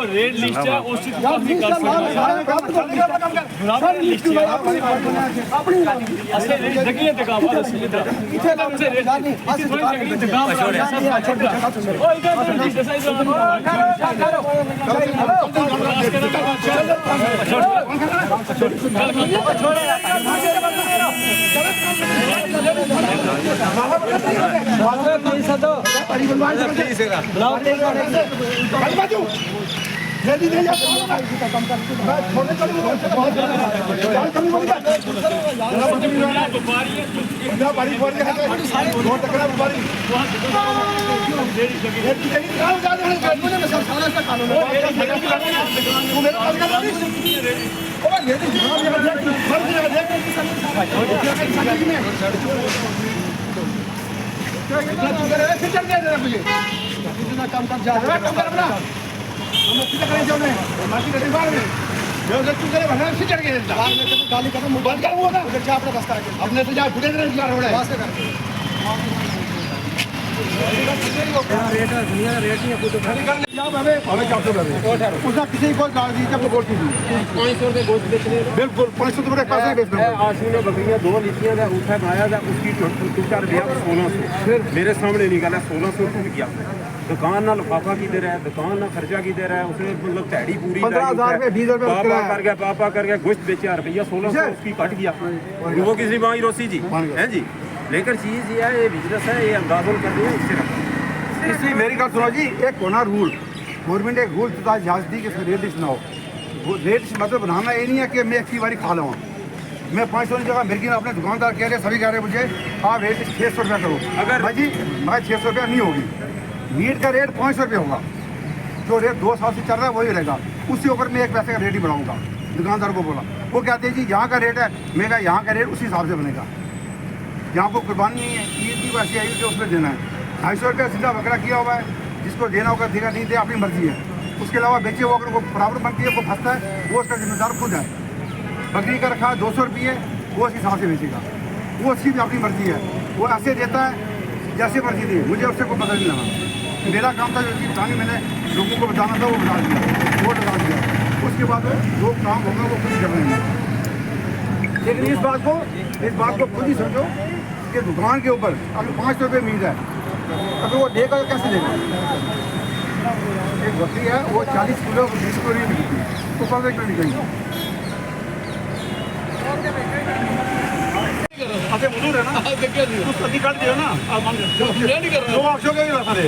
Rate list है उसी काम कर जा गाली कर मोबाइल कर वो अपने रास्ता अपने तो जा फुटेज किसी को बिल्कुल 500 रुपये बकरियाँ 2 लीचियाँ उठा आया था उसकी टूटा रुपया 1600 मेरे सामने निकाला 1600 टूट गया दुकान ना लिफाफा की दे रहा है दुकान ना खर्चा की दे रहा है उसने मतलब दिहाड़ी पूरी पापा कर गया गोश्त बेचा रुपया 1600 उसकी कट गया वो किसी माई रोसी जी है जी लेकिन चीज़ ये है ये बिजनेस है ये अंदाजन कर दिया इससे मेरी बात सुनो जी एक होना रूल गवर्नमेंट एक रूल इजाजत दी कि रेट लिस्ट ना हो रेट मतलब बनाना ये नहीं है कि मैं एक ही बारी खा लूँ मैं 500 की जगह मेरे अपने दुकानदार कह रहे सभी कह रहे मुझे आप रेट 600 रुपया करो अगर भाई जी भाई 600 रुपया नहीं होगी मीट का रेट 500 रुपये होगा जो रेट 2 साल से चल रहा है वही रहेगा उसके ऊपर मैं एक पैसे का रेट ही बढ़ाऊँगा दुकानदार को बोला वो कहते हैं जी यहाँ का रेट है मैं कहा यहाँ का रेट उसी हिसाब से बनेगा यहाँ को कुर्बानी नहीं है ईद की वैसी आई जो उसमें देना है 250 रुपया सीधा बकरा किया हुआ है जिसको देना होगा देगा नहीं दे अपनी मर्जी है उसके अलावा बेचे वो अगर वो बराबर बनती है वो फंसता है वो उसका जिम्मेदार खुद है बकरी का रखा 200 रुपये वो उस हिसाब से बेचेगा वो उसकी भी अपनी मर्जी है वो ऐसे देता है जैसे मर्जी दी मुझे उससे कोई पता नहीं लगा मेरा काम था जो चीज़ बतानी मैंने लोगों को बताना था वो बता दिया वो बता दिया उसके बाद जो काम होगा वो खुद ही कर लेंगे लेकिन इस बात को खुद ही समझो कि दुकान के ऊपर अगर 500 रुपये मीट है अगर वो देगा तो कैसे देगा एक बकरी है वो 40 किलो 20 किलो नहीं बिकती तो 15 किलो निकलेगी अच्छा मजदूर है ना उसको निकाल दिया ना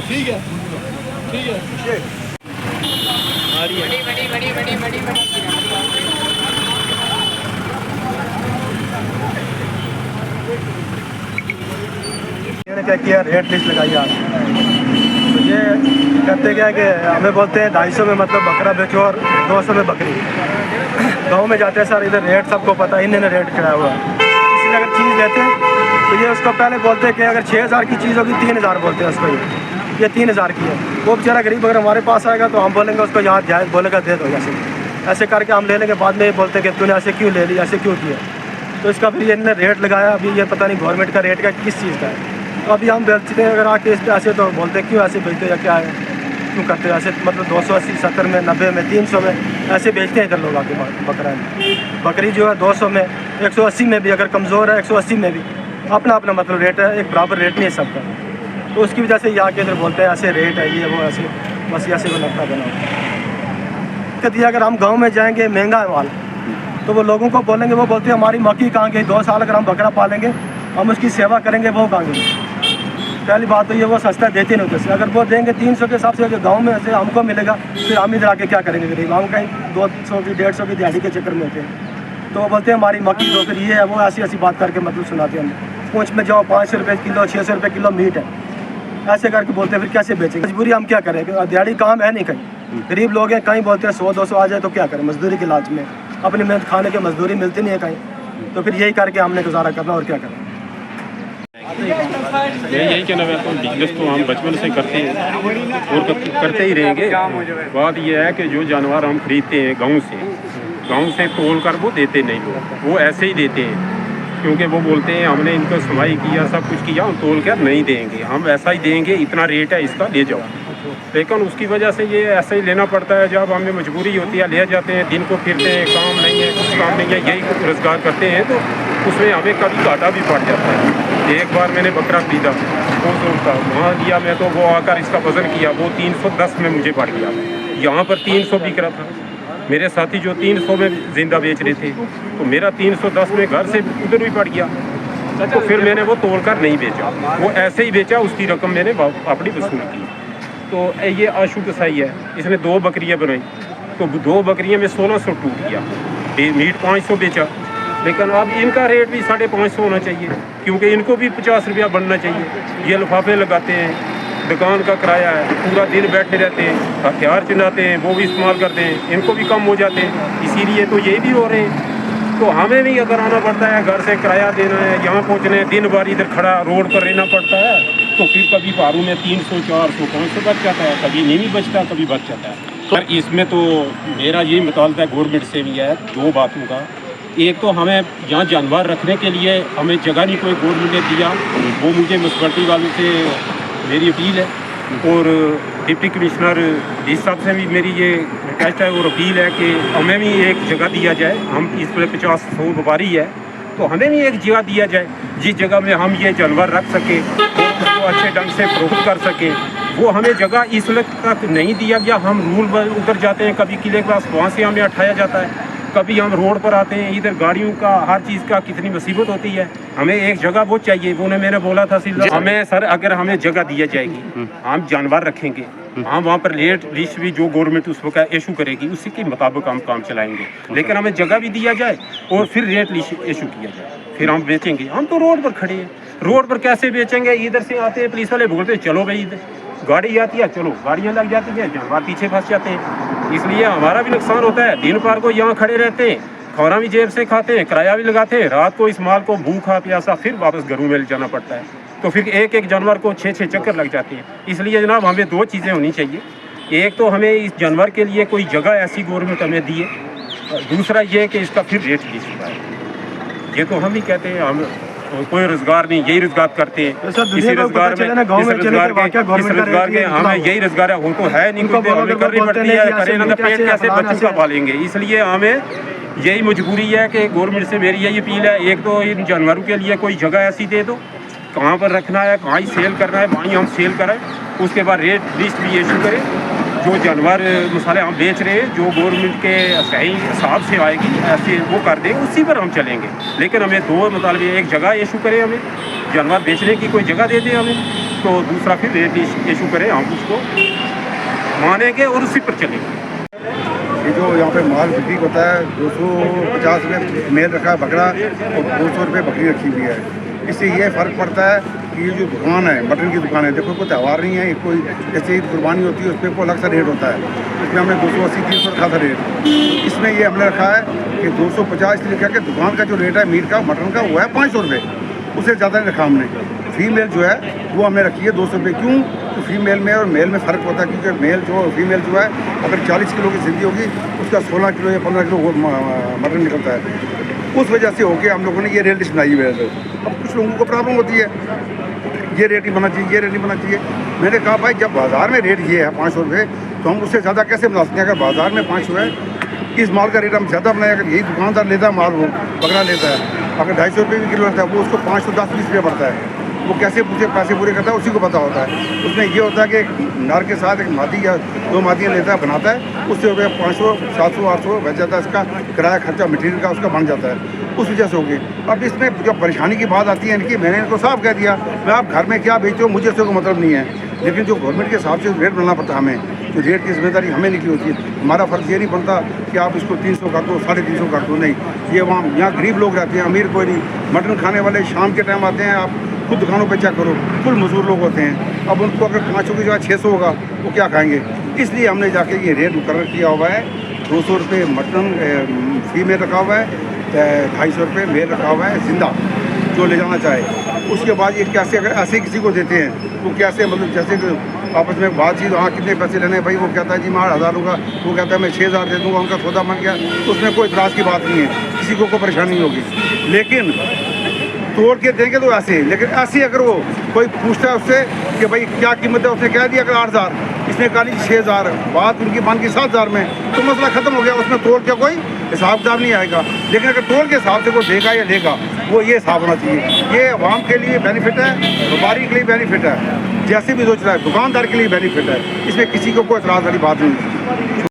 ठीक है क्या किया रेट लिस्ट लगाई आप तो ये कहते क्या कि हमें बोलते हैं 250 में मतलब बकरा बेचो और 200 में बकरी गांव में जाते हैं सर इधर रेट सबको पता है इन्होंने रेट कराया हुआ है इसलिए अगर चीज़ लेते हैं तो ये उसको पहले बोलते हैं कि अगर 6000 की चीज़ होगी 3000 बोलते हैं उसको ये 3000 की है वो बेचारा गरीब अगर हमारे पास आएगा तो हम बोलेंगे उसको यहाँ जायज़ बोलेगा दे दो ऐसे करके हम ले लेंगे बाद में ये बोलते हैं कि तूने ऐसे क्यों ले ली ऐसे क्यों किया तो इसका फिर इन्होंने रेट लगाया अभी ये पता नहीं गवर्नमेंट का रेट का किस चीज़ का है तो अभी हम बेचते हैं अगर आके इस पर ऐसे तो बोलते हैं क्यों ऐसे बेचते या क्या है क्यों करते हैं ऐसे मतलब 280 70 में 90 में 300 में ऐसे बेचते हैं इधर लोग आके बकरा बकरी जो है 200 में 180 में भी अगर कमज़ोर है 180 में भी अपना अपना मतलब रेट है एक बराबर रेट नहीं है सबका तो उसकी वजह से यहाँ के इधर बोलते हैं ऐसे रेट है ये वो ऐसे बस ऐसे को लगता बना कहती अगर हम गाँव में जाएँगे महंगा है माल तो वो लोगों को बोलेंगे वो बोलते हैं हमारी मक्की कहाँ गई 2 साल अगर हम बकरा पालेंगे हम उसकी सेवा करेंगे वो कहाँ गई पहली बात तो ये वो सस्ता देते नहीं होते अगर वो देंगे 300 के हिसाब से अगर गाँव में से हमको मिलेगा फिर हम इधर आके क्या करेंगे गरीब हम कहीं 200 की 150 की दिहाड़ी के चक्कर में होते हैं तो वो बोलते हैं हमारी मक्की तो फिर ये है वो ऐसी ऐसी बात करके मतलब सुनाते हैं हम पूँछ में जाओ 500 रुपये किलो 600 रुपये किलो मीट है ऐसे करके बोलते हैं फिर कैसे बेचेंगे मजबूरी हम क्या करें दिहाड़ी काम है नहीं कहीं गरीब लोग हैं कहीं बोलते हैं 100-200 आ जाए तो क्या करें मजदूरी के लालच में अपनी मेहनत खाने की मजदूरी मिलती नहीं है कहीं तो फिर यही करके हमने गुजारा करना और क्या करना यही कहना है बिजनेस तो हम बचपन से करते हैं और करते ही रहेंगे बात यह है कि जो जानवर हम खरीदते हैं गांव से तोल कर वो देते नहीं लोग वो ऐसे ही देते हैं क्योंकि वो बोलते हैं हमने इनको सुनवाई किया, सब कुछ किया, हम तोल कर नहीं देंगे, हम ऐसा ही देंगे, इतना रेट है इसका, ले जाओ। लेकिन उसकी वजह से ये ऐसे ही लेना पड़ता है, जब हमें मजबूरी होती है ले जाते हैं, दिन को फिरते हैं, काम नहीं है, कुछ काम नहीं है, यही रोज़गार करते हैं, तो उसमें हमें कभी घाटा भी पड़ जाता है। एक बार मैंने बकरा खरीदा 200 का, वहाँ लिया मैं, तो वो आकर इसका वज़न किया, वो 310 में मुझे पड़ गया। यहाँ पर 300 बिक रहा था, मेरे साथी जो 300 में ज़िंदा बेच रहे थे, तो मेरा 310 में घर से उधर भी पड़ गया। तो फिर मैंने वो तोड़ कर नहीं बेचा, वो ऐसे ही बेचा, उसकी रकम मैंने अपनी वसूल की। तो ये आशु कसाई है, इसने 2 बकरियां बनाई, तो 2 बकरियां में 1600 टूट गया, मीट 500 बेचा। लेकिन अब इनका रेट भी 550 होना चाहिए, क्योंकि इनको भी 50 रुपया बनना चाहिए। ये लिफाफे लगाते हैं, दुकान का किराया है, पूरा दिन बैठे रहते हैं, हथियार चलाते हैं, वो भी इस्तेमाल करते हैं, इनको भी कम हो जाते हैं, इसीलिए तो ये भी हो रहे हैं। तो हमें भी अगर आना पड़ता है, घर से किराया देना है, यहाँ पहुँचने, दिन भर इधर खड़ा रोड पर रहना पड़ता है, तो फिर कभी भाड़ों में 300, 400, 500 बच जाता है, कभी नहीं बचता, कभी बच जाता है। पर इसमें तो मेरा ये मुतालबा है गवर्नमेंट से भी है 2 बातों का। एक तो हमें यहाँ जानवर रखने के लिए हमें जगह नहीं कोई गवर्नमेंट ने दिया, वो मुझे म्यूनसिपलिटी वालों से मेरी अपील है, और डिप्टी कमिश्नर इस साहब से भी मेरी ये रिक्वेस्ट है और अपील है कि हमें भी एक जगह दिया जाए। हम इस पर 50-100 व्यापारी है, तो हमें भी एक जगह दिया जाए जिस जगह में हम ये जानवर रख सके और उसको अच्छे ढंग से फरोख्त कर सके। वो हमें जगह इस वक्त तक नहीं दिया गया। हम रूल उधर जाते हैं, कभी किले के पास, वहाँ से हमें उठाया जाता है, कभी हम रोड पर आते हैं, इधर गाड़ियों का हर चीज़ का कितनी मुसीबत होती है। हमें एक जगह वो चाहिए, वो ने मैंने बोला था सिर्फ हमें सर अगर हमें जगह दिया जाएगी, हम जानवर रखेंगे, हम वहाँ पर रेट लिस्ट भी जो गवर्नमेंट उस वक्त इशू करेगी उसी के मुताबिक हम काम चलाएंगे। लेकिन हमें जगह भी दिया जाए और फिर रेट लिस्ट इशू किया जाए, फिर हम बेचेंगे। हम तो रोड पर खड़े हैं, रोड पर कैसे बेचेंगे? इधर से आते हैं पुलिस वाले, बोलते हैं चलो भाई इधर गाड़ी आती है, चलो गाड़ियाँ लग जाती हैं, जानवर पीछे फंस जाते हैं, इसलिए हमारा भी नुकसान होता है। दिन भर को यहाँ खड़े रहते हैं, खाना भी जेब से खाते हैं, किराया भी लगाते हैं, रात को इस माल को भूखा प्यासा फिर वापस घरों में जाना पड़ता है, तो फिर एक एक जानवर को 6-6 चक्कर लग जाते हैं। इसलिए जनाब हमें 2 चीज़ें होनी चाहिए, एक तो हमें इस जानवर के लिए कोई जगह ऐसी गवर्नमेंट हमें दिए, दूसरा ये कि इसका फिर रेट भी सुधारे। ये तो हम ही कहते हैं, हम कोई रोजगार नहीं, यही रोजगार करते हैं। तो इसी रोजगार में हमें यही रोजगार है, उनको है नहीं, हमें करनी पड़ती है, करें ना तो पेट कैसे बच्चों का पालेंगे। इसलिए हमें यही मजबूरी है कि गवर्नमेंट से मेरी यही अपील है, एक तो इन जानवरों के लिए कोई जगह ऐसी दे दो, कहाँ पर रखना है, कहाँ ही सेल करना है, वहीं हम सेल करें, उसके बाद रेट लिस्ट भी इशू करें। जो जानवर मसाले हम बेच रहे हैं, जो गवर्नमेंट के सही हिसाब से आएगी ऐसे वो कर दें, उसी पर हम चलेंगे। लेकिन हमें 2 मुतालबे, एक जगह इशू करें, हमें जानवर बेचने की कोई जगह दे दें हमें, तो दूसरा फिर रेट इशू करें, हम उसको मानेंगे और उसी पर चलेंगे। ये जो यहाँ पे माल बिक्री होता है 250 रुपये मेल रखा है बकरा और 200 रुपये बकरी रखी हुई है। इससे ये फ़र्क पड़ता है कि ये जो दुकान है, मटन की दुकान है, देखो कोई त्यौहार नहीं है, कोई जैसे ईद कुर्बानी होती है उस पर कोई अलग सा रेट होता है, इसमें हमने 280-300 रखा था रेट। इसमें ये हमने रखा है कि 250 इसलिए लिखा कि दुकान का जो रेट है मीट का, मटन का, वो है 500 रुपये, उससे ज़्यादा नहीं रखा हमने। फीमेल जो है वो हमने रखी है 200 रुपये। क्यों? तो फीमेल में और मेल में फ़र्क होता है, क्योंकि मेल जो फीमेल जो है अगर 40 किलो की जिंदी होगी उसका 16 किलो या 15 किलो मटन निकलता है। उस वजह से होके हम लोगों ने ये रेट लिस्ट बनाई हुई है। अब कुछ लोगों को प्रॉब्लम होती है, ये रेट ही बनना चाहिए, ये रेट नहीं बनना चाहिए। मैंने कहा भाई जब बाज़ार में रेट ये है 500 रुपये, तो हम उससे ज़्यादा कैसे बना सकते हैं? अगर बाज़ार में 500 है, इस माल का रेट हम ज़्यादा बनाए, अगर यही दुकानदार लेता है माल, वो बकरा लेता है, अगर 250 रुपये भी किलो रहता है, वो उसको 510-20 रुपये पड़ता है। वो कैसे पैसे पूरे करता है उसी को पता होता है। उसमें ये होता है कि नर के साथ एक मादी या 2 मादियाँ लेता है, बनाता है, उससे 500, 700, 800 बच जाता है, इसका किराया खर्चा मटीरियल का उसका बन जाता है, उस वजह से होगी। अब इसमें जब परेशानी की बात आती है इनकी, मैंने इनको साफ कह दिया, मैं आप घर में क्या बेचते हो मुझे उससे कोई मतलब नहीं है, लेकिन जो गवर्नमेंट के हिसाब से रेट बनाना पड़ता है हमें, तो रेट की जिम्मेदारी हमें निकली होती है। हमारा फ़र्ज़ ये नहीं बनता कि आप इसको 300 कर दो, 350 कर दो, नहीं। ये वहाँ यहाँ गरीब लोग रहते हैं, अमीर कोई नहीं। मटन खाने वाले शाम के टाइम आते हैं, आप खुद दुकानों पे चेक करो, कुल मजदूर लोग होते हैं। अब उनको अगर 500 की जगह 600 होगा वो क्या खाएंगे? इसलिए हमने जाके ये रेट मुकर्रर किया हुआ है। 200 रुपये मटन फीमेल रखा हुआ है, 250 रुपये मेल रखा हुआ है जिंदा, जो ले जाना चाहे। उसके बाद ये कैसे, अगर ऐसे किसी को देते हैं तो कैसे, मतलब जैसे कि आपस में बातचीत, हाँ कितने पैसे लेने हैं भाई, वो कहता है जी मैं 8,000 लूँगा, वो कहता है मैं 6,000 दे दूँगा, उनका सौदा बन गया, तो उसमें कोई इतराज़ की बात नहीं है, किसी को कोई परेशानी नहीं होगी। लेकिन तोड़ के देंगे तो ऐसे, लेकिन ऐसे अगर वो कोई पूछता है उससे कि भाई क्या कीमत है, उसने कह दिया अगर 8,000, इसने कहा नहीं 6,000, बात उनकी मान की 7,000 में, तो मसला ख़त्म हो गया, उसमें तोड़ के कोई हिसाब किताब नहीं आएगा। लेकिन अगर तोड़ के हिसाब से कोई देगा या लेगा, वो ये हिसाब होना चाहिए। ये आवाम के लिए बेनिफिट है, व्यापारी के लिए बेनिफिट है, जैसे भी सोच रहा है दुकानदार के लिए बेनिफिट है, इसमें किसी को कोई एतराज़ वाली बात नहीं है।